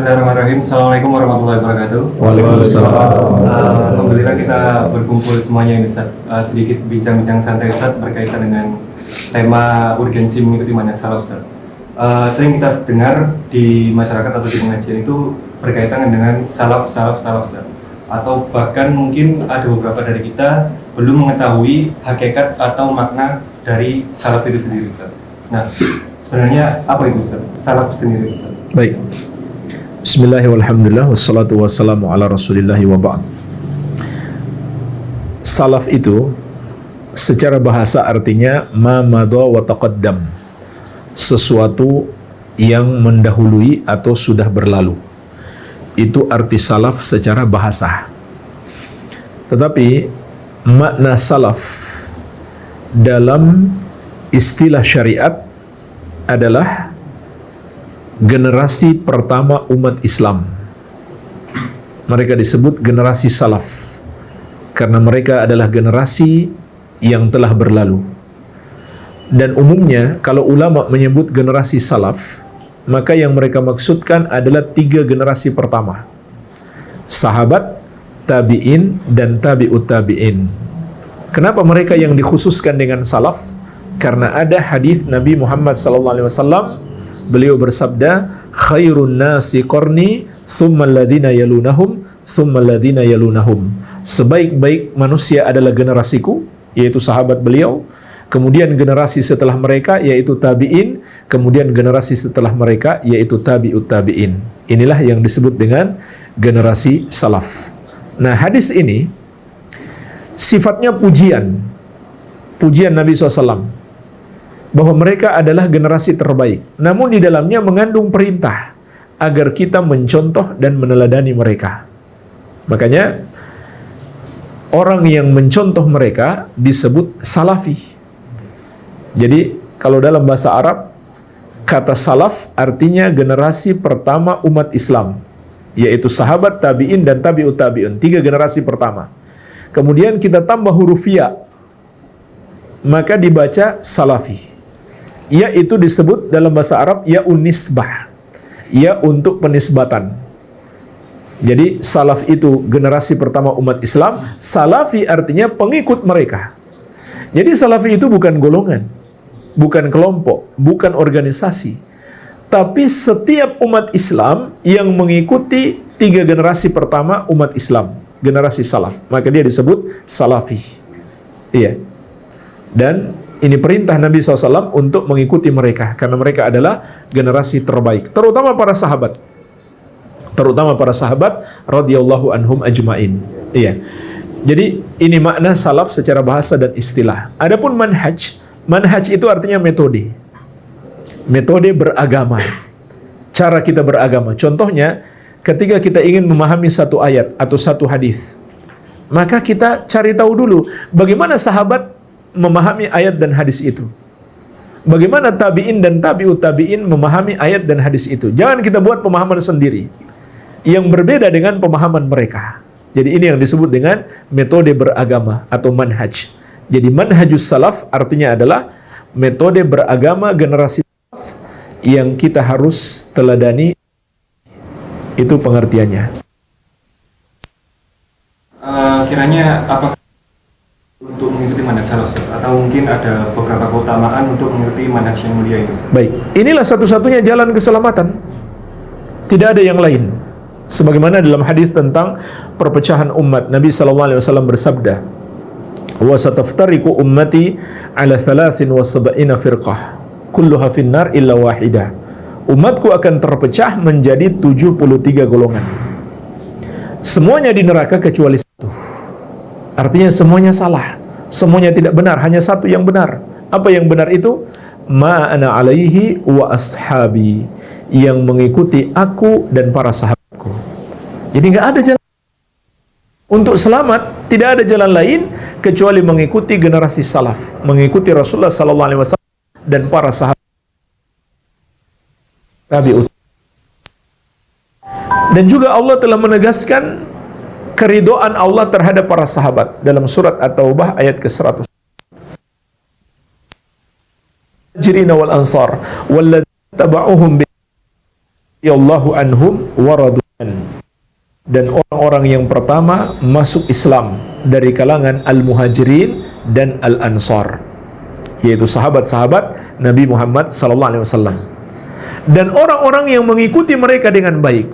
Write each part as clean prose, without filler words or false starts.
Bismillahirrahmanirrahim. Assalamualaikum warahmatullahi wabarakatuh. Waalaikumsalam. Alhamdulillah kita berkumpul semuanya ini Ustaz. Sedikit bincang-bincang santai Ustaz berkaitan dengan tema urgensi mengikuti manhaj salaf Ustaz. Sering kita dengar di masyarakat atau di pengajian itu berkaitan dengan salaf Ustaz. Atau bahkan mungkin ada beberapa dari kita belum mengetahui hakikat atau makna dari salaf itu sendiri Ustaz. Nah, sebenarnya apa itu Ustaz? Salaf sendiri Ustaz. Baik. Bismillahirrahmanirrahim. Wassalatu wassalamu ala rasulillahi wa ba'd. Salaf itu secara bahasa artinya ma madha wa taqaddam, sesuatu yang mendahului atau sudah berlalu. Itu arti salaf secara bahasa. Tetapi makna salaf dalam istilah syariat adalah generasi pertama umat Islam. Mereka disebut generasi salaf karena mereka adalah generasi yang telah berlalu. Dan umumnya kalau ulama menyebut generasi salaf, maka yang mereka maksudkan adalah 3 generasi pertama: sahabat, tabi'in, dan tabi'ut tabi'in. Kenapa mereka yang dikhususkan dengan salaf? Karena ada hadis Nabi Muhammad SAW. Beliau bersabda, khairun nasi qarni, thumma alladhina yalunahum, thumma alladhina yalunahum. Sebaik-baik manusia adalah generasiku, yaitu sahabat beliau. Kemudian generasi setelah mereka, yaitu tabi'in. Kemudian generasi setelah mereka, yaitu tabi'ut tabi'in. Inilah yang disebut dengan generasi salaf. Nah, hadis ini sifatnya pujian. Pujian Nabi SAW bahwa mereka adalah generasi terbaik. Namun di dalamnya mengandung perintah agar kita mencontoh dan meneladani mereka. Makanya orang yang mencontoh mereka disebut salafi. Jadi kalau dalam bahasa Arab kata salaf artinya generasi pertama umat Islam, yaitu sahabat, tabi'in, dan tabi'ut tabi'in. 3 generasi pertama. Kemudian kita tambah huruf ya, maka dibaca salafi. Ya itu disebut dalam bahasa Arab ya unisbah, ya untuk penisbatan. Jadi salaf itu generasi pertama umat Islam, salafi artinya pengikut mereka. Jadi salafi itu bukan golongan, bukan kelompok, bukan organisasi, tapi setiap umat Islam yang mengikuti 3 generasi pertama umat Islam, generasi salaf, maka dia disebut salafi. Iya. Dan ini perintah Nabi SAW untuk mengikuti mereka, karena mereka adalah generasi terbaik, terutama para sahabat. Terutama para sahabat radhiyallahu anhum ajmain. Iya. Jadi ini makna salaf secara bahasa dan istilah. Adapun manhaj, manhaj itu artinya metode. Metode beragama. Cara kita beragama. Contohnya, ketika kita ingin memahami satu ayat atau satu hadis, maka kita cari tahu dulu bagaimana sahabat memahami ayat dan hadis itu. Bagaimana tabi'in dan tabi'ut tabi'in memahami ayat dan hadis itu. Jangan kita buat pemahaman sendiri yang berbeda dengan pemahaman mereka. Jadi ini yang disebut dengan metode beragama atau manhaj. Jadi manhajus salaf artinya adalah metode beragama generasi salaf yang kita harus teladani. Itu pengertiannya. Kiranya apa untuk mengikuti manhaj salaf atau mungkin ada beberapa keutamaan untuk mengikuti manhaj yang mulia itu? Baik, inilah satu-satunya jalan keselamatan. Tidak ada yang lain. Sebagaimana dalam hadis tentang perpecahan umat, Nabi SAW bersabda, "Wa sataftariqu ummati ala 73 firqah, kulluha finnar illa wahidah." Umatku akan terpecah menjadi 73 golongan. Semuanya di neraka kecuali satu. Artinya semuanya salah, semuanya tidak benar, hanya satu yang benar. Apa yang benar itu? Ma ana alaihi wa ashabi, yang mengikuti aku dan para sahabatku. Jadi nggak ada jalan untuk selamat, tidak ada jalan lain kecuali mengikuti generasi salaf, mengikuti Rasulullah SAW dan para sahabat tabi'ut. Dan juga Allah telah menegaskan keridhaan Allah terhadap para sahabat dalam surat At-Taubah ayat ke-100. Jirina wal ansar walladzina tabauhum bi radhiyallahu anhum wa radu an. Dan orang-orang yang pertama masuk Islam dari kalangan Al-Muhajirin dan Al-Ansar, yaitu sahabat-sahabat Nabi Muhammad sallallahu alaihi wasallam. Dan orang-orang yang mengikuti mereka dengan baik,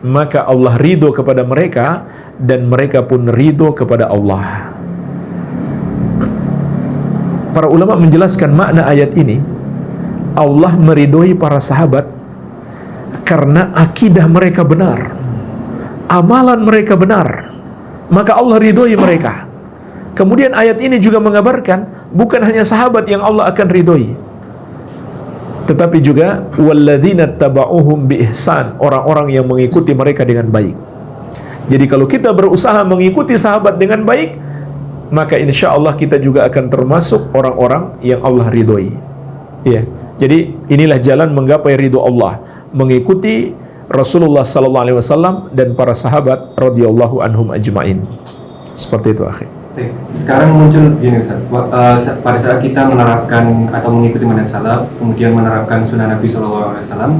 maka Allah ridho kepada mereka dan mereka pun ridho kepada Allah. Para ulama menjelaskan makna ayat ini. Allah meridhoi para sahabat karena akidah mereka benar, amalan mereka benar, maka Allah ridhoi mereka. Kemudian ayat ini juga mengabarkan bukan hanya sahabat yang Allah akan ridhoi, tetapi juga walladzina tabauhum bi ihsan, orang-orang yang mengikuti mereka dengan baik. Jadi kalau kita berusaha mengikuti sahabat dengan baik, maka insya Allah kita juga akan termasuk orang-orang yang Allah ridhoi. Ya, jadi inilah jalan menggapai ridho Allah, mengikuti Rasulullah sallallahu alaihi wasallam dan para sahabat radhiyallahu anhum ajmain. Seperti itu, akhi. Sekarang muncul gini Ustaz, pada saat kita menerapkan atau mengikuti manhaj salaf, kemudian menerapkan sunnah Nabi sallallahu alaihi wasallam,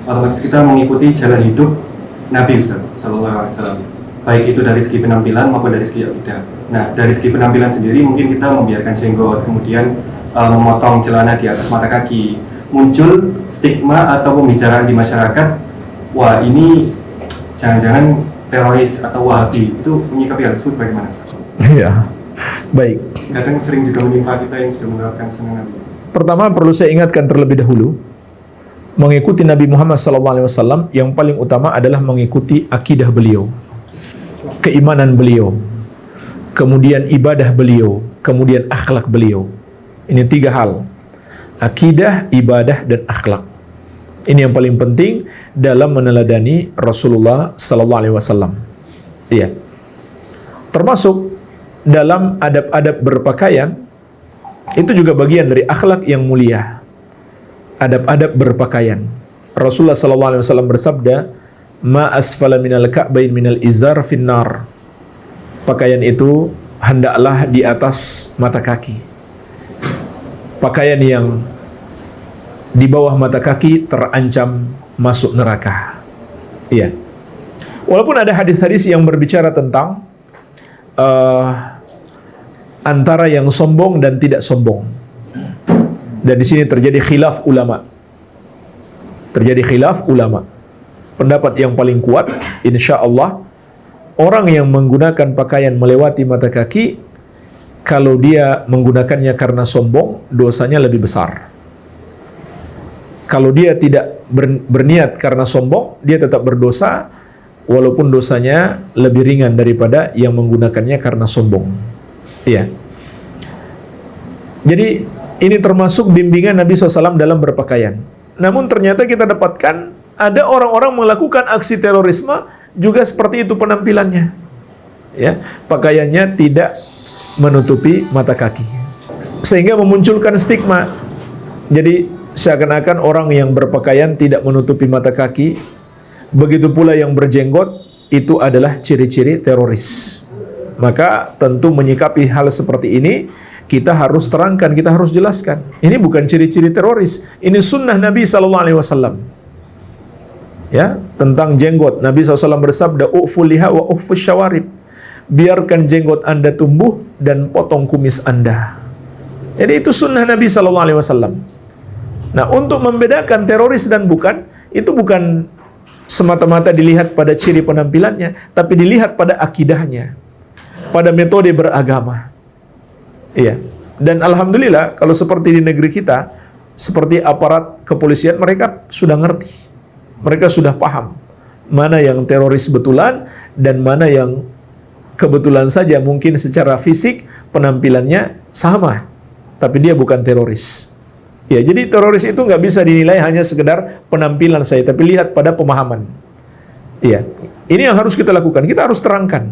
otomatis kita mengikuti jalan hidup Nabi Ustaz sallallahu alaihi wasallam. Baik itu dari segi penampilan maupun dari segi akidah. Nah, dari segi penampilan sendiri mungkin kita membiarkan jenggot, kemudian memotong celana di atas mata kaki. Muncul stigma atau pembicaraan di masyarakat, wah ini jangan-jangan teroris atau wahabi. Itu menyikapi hal tersebut bagaimana? Iya, baik. Kadang sering juga menimpa kita yang sudah menerapkan sunnah Nabi. Pertama perlu saya ingatkan terlebih dahulu, mengikuti Nabi Muhammad SAW yang paling utama adalah mengikuti akidah beliau, keimanan beliau, kemudian ibadah beliau, kemudian akhlak beliau. Ini 3 hal: akidah, ibadah, dan akhlak. Ini yang paling penting dalam meneladani Rasulullah SAW. Iya. Termasuk dalam adab-adab berpakaian, itu juga bagian dari akhlak yang mulia. Adab-adab berpakaian. Rasulullah SAW bersabda, "Ma asfala minal ka'bain minal izar finnar." Pakaian itu hendaklah di atas mata kaki. Pakaian yang di bawah mata kaki terancam masuk neraka. Iya. Walaupun ada hadis-hadis yang berbicara tentang antara yang sombong dan tidak sombong. Dan di sini terjadi khilaf ulama. Pendapat yang paling kuat, insya Allah, orang yang menggunakan pakaian melewati mata kaki, kalau dia menggunakannya karena sombong, dosanya lebih besar. Kalau dia tidak berniat karena sombong, dia tetap berdosa, walaupun dosanya lebih ringan daripada yang menggunakannya karena sombong. Iya. Jadi ini termasuk bimbingan Nabi SAW dalam berpakaian. Namun ternyata kita dapatkan ada orang-orang melakukan aksi terorisme juga seperti itu penampilannya. Ya, pakaiannya tidak menutupi mata kaki, sehingga memunculkan stigma. Jadi seakan-akan orang yang berpakaian tidak menutupi mata kaki, begitu pula yang berjenggot, itu adalah ciri-ciri teroris. Maka tentu menyikapi hal seperti ini, kita harus terangkan, kita harus jelaskan. Ini bukan ciri-ciri teroris, ini sunnah Nabi SAW. Ya, tentang jenggot, Nabi SAW bersabda, "U'ful liha wa u'fus syawarib." Biarkan jenggot Anda tumbuh dan potong kumis Anda. Jadi itu sunnah Nabi SAW. Nah, untuk membedakan teroris dan bukan, itu bukan semata-mata dilihat pada ciri penampilannya, tapi dilihat pada akidahnya, pada metode beragama. Iya. Dan alhamdulillah kalau seperti di negeri kita, seperti aparat kepolisian, mereka sudah ngerti. Mereka sudah paham mana yang teroris betulan dan mana yang kebetulan saja mungkin secara fisik penampilannya sama, tapi dia bukan teroris. Ya, jadi teroris itu nggak bisa dinilai hanya sekedar penampilan saya, tapi lihat pada pemahaman. Iya, ini yang harus kita lakukan. Kita harus terangkan.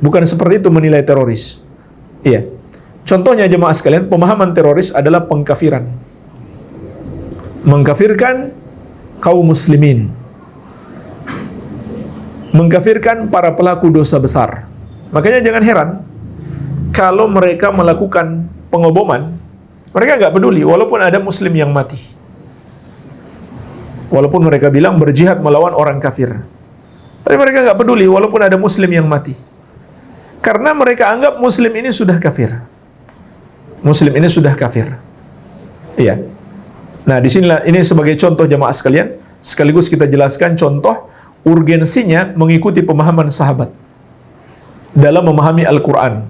Bukan seperti itu menilai teroris. Iya. Contohnya jemaah sekalian, pemahaman teroris adalah pengkafiran. Mengkafirkan kaum muslimin. Mengkafirkan para pelaku dosa besar. Makanya jangan heran kalau mereka melakukan pengoboman, mereka nggak peduli walaupun ada muslim yang mati. Walaupun mereka bilang berjihad melawan orang kafir, tapi mereka nggak peduli walaupun ada muslim yang mati, karena mereka anggap muslim ini sudah kafir. Muslim ini sudah kafir. Iya. Nah, disinilah ini sebagai contoh jamaah sekalian, sekaligus kita jelaskan contoh urgensinya mengikuti pemahaman sahabat dalam memahami Al-Quran.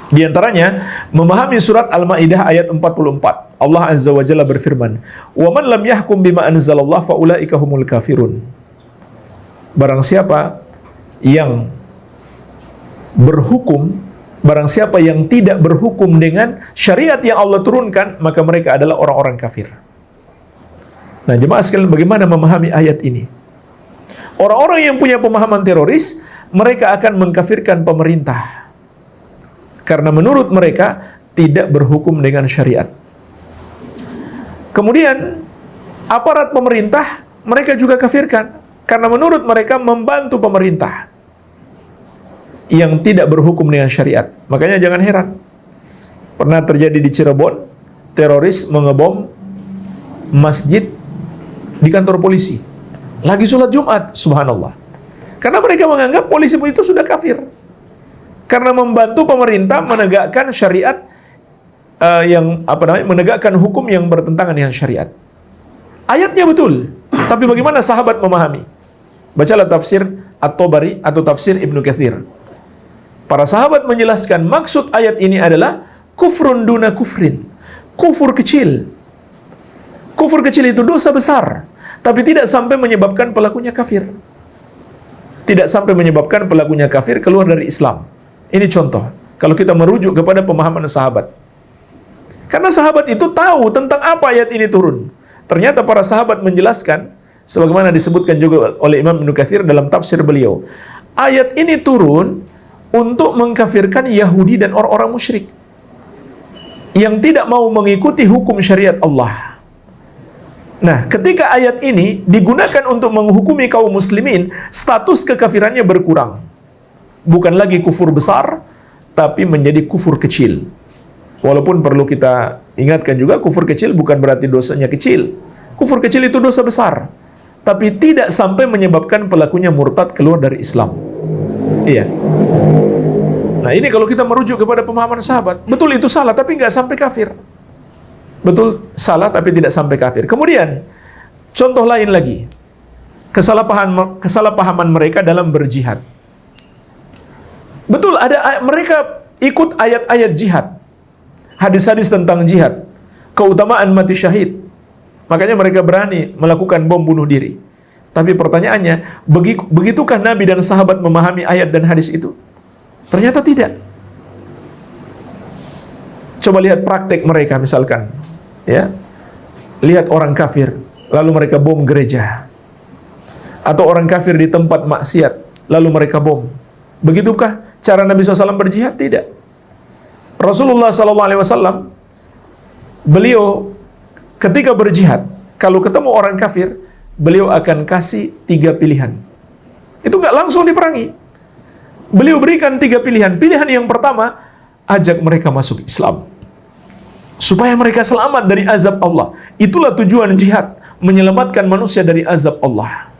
Di antaranya memahami surat Al-Maidah ayat 44. Allah Azza wa Jalla berfirman, "Wa man lam yahkum bima anzalallah fa ulaika humul kafirun." Barang siapa yang berhukum, barang siapa yang tidak berhukum dengan syariat yang Allah turunkan, maka mereka adalah orang-orang kafir. Nah, jemaah sekalian, bagaimana memahami ayat ini? Orang-orang yang punya pemahaman teroris, mereka akan mengkafirkan pemerintah, karena menurut mereka tidak berhukum dengan syariat. Kemudian aparat pemerintah mereka juga kafirkan, karena menurut mereka membantu pemerintah yang tidak berhukum dengan syariat. Makanya jangan heran, pernah terjadi di Cirebon, teroris mengebom masjid di kantor polisi, lagi sholat Jumat, subhanallah. Karena mereka menganggap polisi itu sudah kafir, karena membantu pemerintah menegakkan syariat, menegakkan hukum yang bertentangan dengan syariat. Ayatnya betul, tapi bagaimana sahabat memahami? Bacalah tafsir At-Tabari atau tafsir Ibnu Katsir. Para sahabat menjelaskan maksud ayat ini adalah kufrun duna kufrin, kufur kecil. Kufur kecil itu dosa besar, tapi tidak sampai menyebabkan pelakunya kafir. Tidak sampai menyebabkan pelakunya kafir keluar dari Islam. Ini contoh, kalau kita merujuk kepada pemahaman sahabat. Karena sahabat itu tahu tentang apa ayat ini turun. Ternyata para sahabat menjelaskan, sebagaimana disebutkan juga oleh Imam Ibnu Katsir dalam tafsir beliau, ayat ini turun untuk mengkafirkan Yahudi dan orang-orang musyrik yang tidak mau mengikuti hukum syariat Allah. Nah, ketika ayat ini digunakan untuk menghukumi kaum muslimin, status kekafirannya berkurang. Bukan lagi kufur besar, tapi menjadi kufur kecil. Walaupun perlu kita ingatkan juga, kufur kecil bukan berarti dosanya kecil. Kufur kecil itu dosa besar, tapi tidak sampai menyebabkan pelakunya murtad keluar dari Islam. Iya. Nah, ini kalau kita merujuk kepada pemahaman sahabat, betul itu salah tapi nggak sampai kafir. Betul salah tapi tidak sampai kafir. Kemudian contoh lain lagi, kesalahpahaman mereka dalam berjihad. Betul, ada mereka ikut ayat-ayat jihad, hadis-hadis tentang jihad, keutamaan mati syahid. Makanya mereka berani melakukan bom bunuh diri. Tapi pertanyaannya, begitukah Nabi dan sahabat memahami ayat dan hadis itu? Ternyata tidak. Coba lihat praktek mereka misalkan, ya. Lihat orang kafir, lalu mereka bom gereja. Atau orang kafir di tempat maksiat, lalu mereka bom. Begitukah cara Nabi SAW berjihad? Tidak. Rasulullah SAW, beliau ketika berjihad, kalau ketemu orang kafir, beliau akan kasih 3 pilihan. Itu nggak langsung diperangi. Beliau berikan 3 pilihan. Pilihan yang pertama, ajak mereka masuk Islam, supaya mereka selamat dari azab Allah. Itulah tujuan jihad, menyelamatkan manusia dari azab Allah.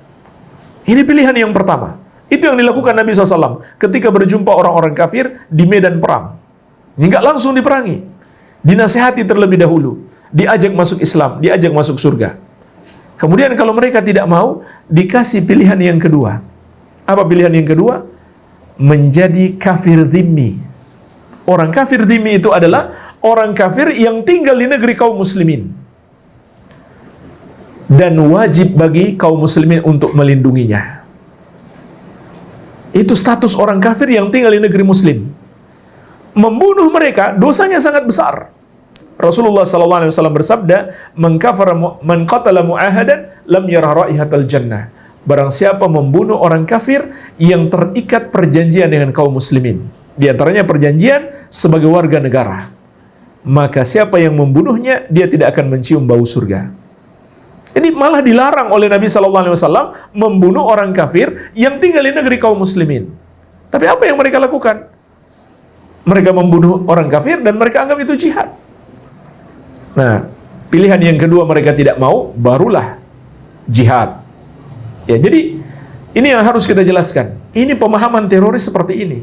Ini pilihan yang pertama. Itu yang dilakukan Nabi SAW ketika berjumpa orang-orang kafir di medan perang. Nggak langsung diperangi, dinasihati terlebih dahulu, diajak masuk Islam, diajak masuk surga. Kemudian kalau mereka tidak mau, dikasih pilihan yang kedua. Apa pilihan yang kedua? Menjadi kafir dhimmi. Orang kafir dhimmi itu adalah orang kafir yang tinggal di negeri kaum muslimin, dan wajib bagi kaum muslimin untuk melindunginya. Itu status orang kafir yang tinggal di negeri muslim. Membunuh mereka dosanya sangat besar. Rasulullah SAW bersabda, "Man qatala mu'ahadan lam yarah raihatal jannah." Barang siapa membunuh orang kafir yang terikat perjanjian dengan kaum muslimin, di antaranya perjanjian sebagai warga negara, maka siapa yang membunuhnya, dia tidak akan mencium bau surga. Ini malah dilarang oleh Nabi SAW membunuh orang kafir yang tinggal di negeri kaum muslimin. Tapi apa yang mereka lakukan? Mereka membunuh orang kafir dan mereka anggap itu jihad. Nah, pilihan yang kedua mereka tidak mau, barulah jihad. Ya, jadi ini yang harus kita jelaskan. Ini pemahaman teroris seperti ini,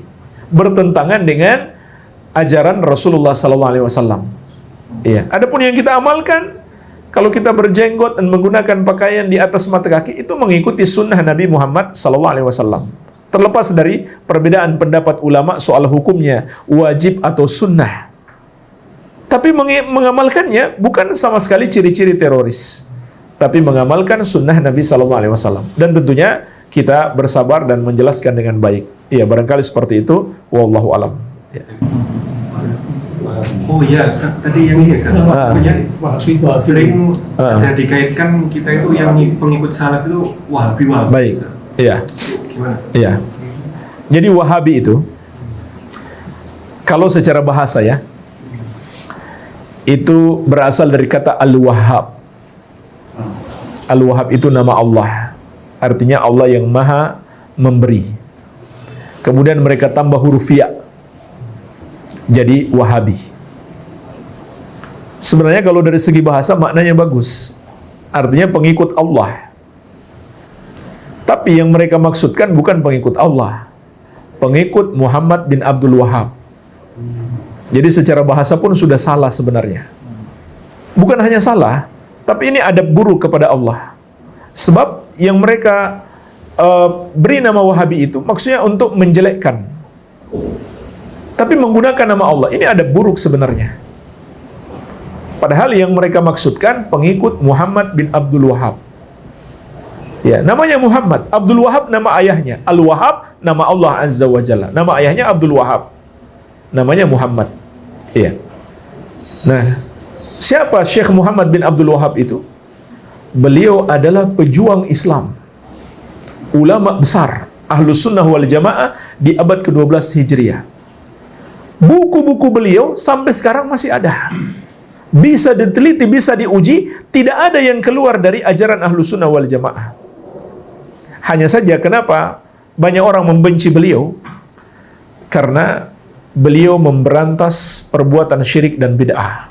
bertentangan dengan ajaran Rasulullah SAW. Ya, adapun yang kita amalkan, kalau kita berjenggot dan menggunakan pakaian di atas mata kaki, itu mengikuti sunnah Nabi Muhammad SAW. Terlepas dari perbedaan pendapat ulama soal hukumnya, wajib atau sunnah. Tapi mengamalkannya bukan sama sekali ciri-ciri teroris, tapi mengamalkan sunnah Nabi SAW. Dan tentunya kita bersabar dan menjelaskan dengan baik. Iya, barangkali seperti itu. Wallahu alam. Ya. Oh iya, Ustaz. Tadi yang ini Ustaz, maksudnya sering ada dikaitkan kita itu yang pengikut salaf itu Wahabi. Baik, Ustaz. iya. Gimana Ustaz? Iya. Jadi Wahabi itu, kalau secara bahasa ya, itu berasal dari kata Al-Wahhab. Al-Wahhab itu nama Allah. Artinya Allah yang maha memberi. Kemudian mereka tambah huruf ya, jadi Wahabi. Sebenarnya kalau dari segi bahasa maknanya bagus. Artinya pengikut Allah. Tapi yang mereka maksudkan bukan pengikut Allah, pengikut Muhammad bin Abdul Wahhab. Jadi secara bahasa pun sudah salah sebenarnya. Bukan hanya salah, tapi ini adab buruk kepada Allah. Sebab yang mereka beri nama Wahabi itu maksudnya untuk menjelekkan, tapi menggunakan nama Allah. Ini adab buruk sebenarnya. Padahal yang mereka maksudkan pengikut Muhammad bin Abdul Wahhab. Ya, namanya Muhammad. Abdul Wahhab nama ayahnya. Al-Wahhab nama Allah Azza wa Jalla. Nama ayahnya Abdul Wahhab. Namanya Muhammad. Iya. Nah, siapa Syekh Muhammad bin Abdul Wahhab itu? Beliau adalah pejuang Islam, ulama besar Ahlus Sunnah wal Jamaah di abad ke-12 Hijriah. Buku-buku beliau sampai sekarang masih ada. Bisa diteliti, bisa diuji, tidak ada yang keluar dari ajaran Ahlus Sunnah wal Jamaah. Hanya saja kenapa banyak orang membenci beliau? Karena beliau memberantas perbuatan syirik dan bid'ah.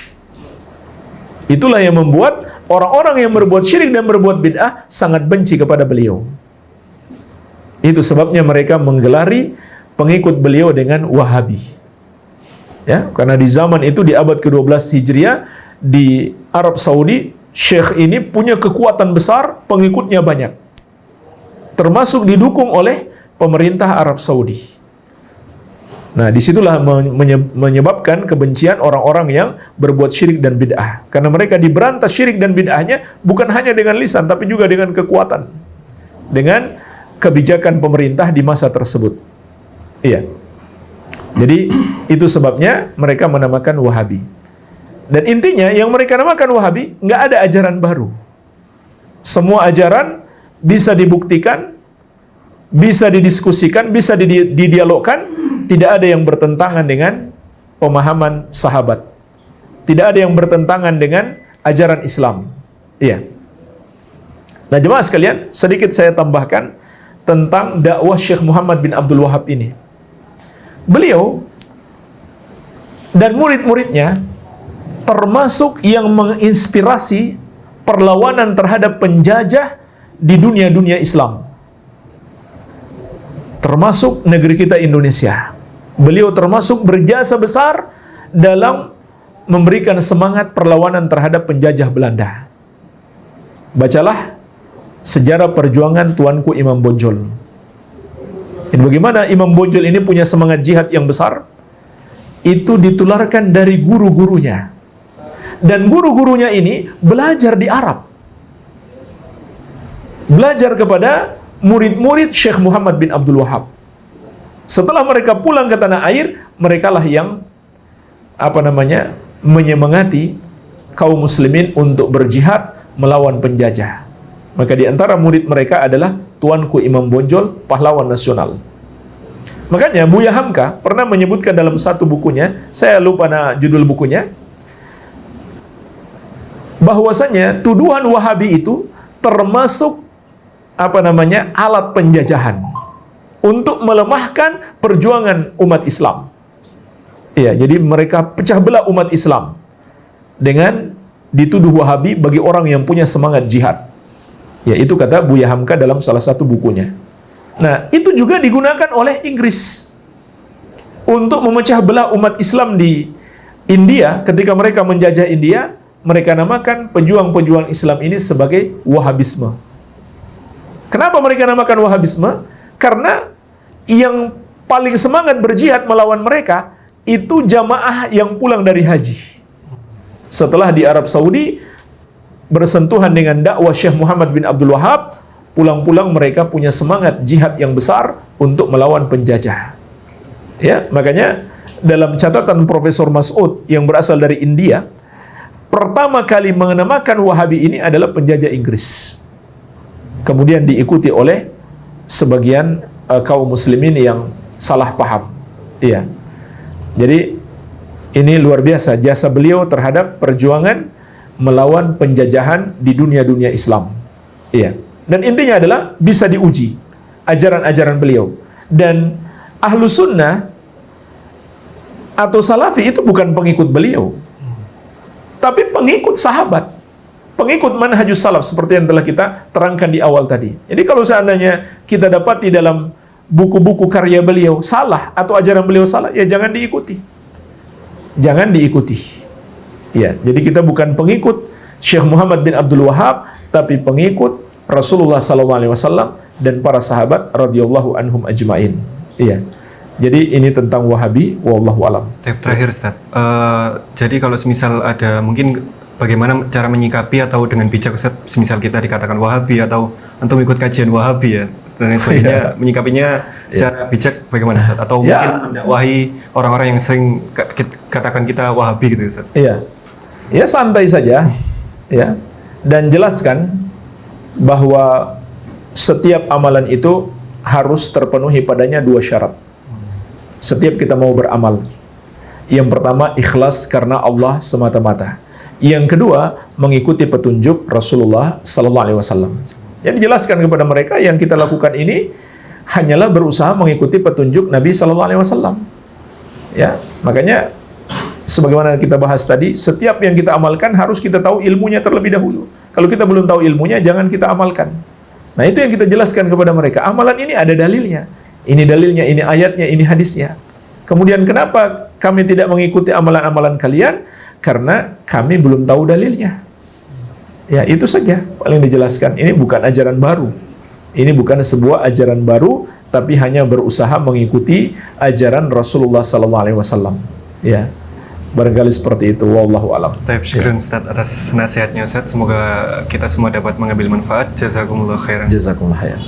Itulah yang membuat orang-orang yang berbuat syirik dan berbuat bid'ah sangat benci kepada beliau. Itu sebabnya mereka menggelari pengikut beliau dengan Wahabi. Ya, karena di zaman itu di abad ke-12 Hijriah di Arab Saudi, syekh ini punya kekuatan besar, pengikutnya banyak. Termasuk didukung oleh pemerintah Arab Saudi. Nah, disitulah menyebabkan kebencian orang-orang yang berbuat syirik dan bid'ah. Karena mereka diberantas syirik dan bid'ahnya bukan hanya dengan lisan, tapi juga dengan kekuatan, dengan kebijakan pemerintah di masa tersebut. Iya. Jadi itu sebabnya mereka menamakan Wahabi. Dan intinya yang mereka namakan Wahabi, nggak ada ajaran baru. Semua ajaran bisa dibuktikan, bisa didiskusikan, bisa didialogkan. Tidak ada yang bertentangan dengan pemahaman sahabat. Tidak ada yang bertentangan dengan ajaran Islam. Iya. Nah, jemaah sekalian, sedikit saya tambahkan tentang dakwah Syekh Muhammad bin Abdul Wahhab ini. Beliau dan murid-muridnya termasuk yang menginspirasi perlawanan terhadap penjajah di dunia-dunia Islam, termasuk negeri kita Indonesia. Beliau termasuk berjasa besar dalam memberikan semangat perlawanan terhadap penjajah Belanda. Bacalah sejarah perjuangan Tuanku Imam Bonjol. Dan bagaimana Imam Bonjol ini punya semangat jihad yang besar, itu ditularkan dari guru-gurunya. Dan guru-gurunya ini belajar di Arab. Belajar kepada murid-murid Syekh Muhammad bin Abdul Wahhab. Setelah mereka pulang ke tanah air, merekalah yang menyemangati kaum muslimin untuk berjihad melawan penjajah. Maka di antara murid mereka adalah Tuanku Imam Bonjol, pahlawan nasional. Makanya Buya Hamka pernah menyebutkan dalam satu bukunya, saya lupa judul bukunya, bahwasanya tuduhan Wahabi itu termasuk alat penjajahan untuk melemahkan perjuangan umat Islam. Iya, jadi mereka pecah belah umat Islam dengan dituduh Wahabi bagi orang yang punya semangat jihad. Ya, itu kata Buya Hamka dalam salah satu bukunya. Nah, itu juga digunakan oleh Inggris untuk memecah belah umat Islam di India. Ketika mereka menjajah India, mereka namakan pejuang-pejuang Islam ini sebagai Wahabisme. Kenapa mereka namakan Wahabisme? Karena yang paling semangat berjihad melawan mereka itu jamaah yang pulang dari haji. Setelah di Arab Saudi bersentuhan dengan dakwah Syekh Muhammad bin Abdul Wahab, pulang-pulang mereka punya semangat jihad yang besar untuk melawan penjajah. Ya, makanya dalam catatan Profesor Mas'ud yang berasal dari India, pertama kali menamakan Wahabi ini adalah penjajah Inggris. Kemudian diikuti oleh sebagian kaum muslimin yang salah paham. Iya. Jadi ini luar biasa jasa beliau terhadap perjuangan melawan penjajahan di dunia-dunia Islam. Iya. Dan intinya adalah bisa diuji ajaran-ajaran beliau. Dan ahlu sunnah atau salafi itu bukan pengikut beliau, tapi pengikut sahabat, pengikut manhajus salaf seperti yang telah kita terangkan di awal tadi. Jadi kalau seandainya kita dapati dalam buku-buku karya beliau salah atau ajaran beliau salah, ya jangan diikuti. Jangan diikuti. Ya, jadi kita bukan pengikut Syekh Muhammad bin Abdul Wahab, tapi pengikut Rasulullah SAW dan para sahabat radhiyallahu anhum ajmain. Iya. Jadi ini tentang Wahabi, wallahu alam. Terakhir Ustaz, jadi kalau semisal ada mungkin bagaimana cara menyikapi atau dengan bijak Ustaz, semisal kita dikatakan Wahabi atau untuk ikut kajian Wahabi ya dan lain sebagainya, menyikapinya secara bijak bagaimana Ustaz? Atau mungkin mendakwahi orang-orang yang sering katakan kita Wahabi gitu Ustaz? Iya, ya santai saja, ya, dan jelaskan bahwa setiap amalan itu harus terpenuhi padanya dua syarat. Setiap kita mau beramal, yang pertama ikhlas karena Allah semata-mata. Yang kedua mengikuti petunjuk Rasulullah Sallallahu Alaihi Wasallam. Jadi dijelaskan kepada mereka yang kita lakukan ini hanyalah berusaha mengikuti petunjuk Nabi Sallallahu Alaihi Wasallam. Ya, makanya sebagaimana kita bahas tadi, setiap yang kita amalkan harus kita tahu ilmunya terlebih dahulu. Kalau kita belum tahu ilmunya, jangan kita amalkan. Nah, itu yang kita jelaskan kepada mereka. Amalan ini ada dalilnya. Ini dalilnya, ini ayatnya, ini hadisnya. Kemudian kenapa kami tidak mengikuti amalan-amalan kalian? Karena kami belum tahu dalilnya. Ya, itu saja paling dijelaskan. Ini bukan ajaran baru. Ini bukan sebuah ajaran baru, tapi hanya berusaha mengikuti ajaran Rasulullah SAW. Ya, barangkali seperti itu. Wallahu alam. Syukran Ustaz atas nasihatnya Ustaz. Semoga kita semua dapat mengambil manfaat. Jazakumullah khairan. Jazakumullah khairan.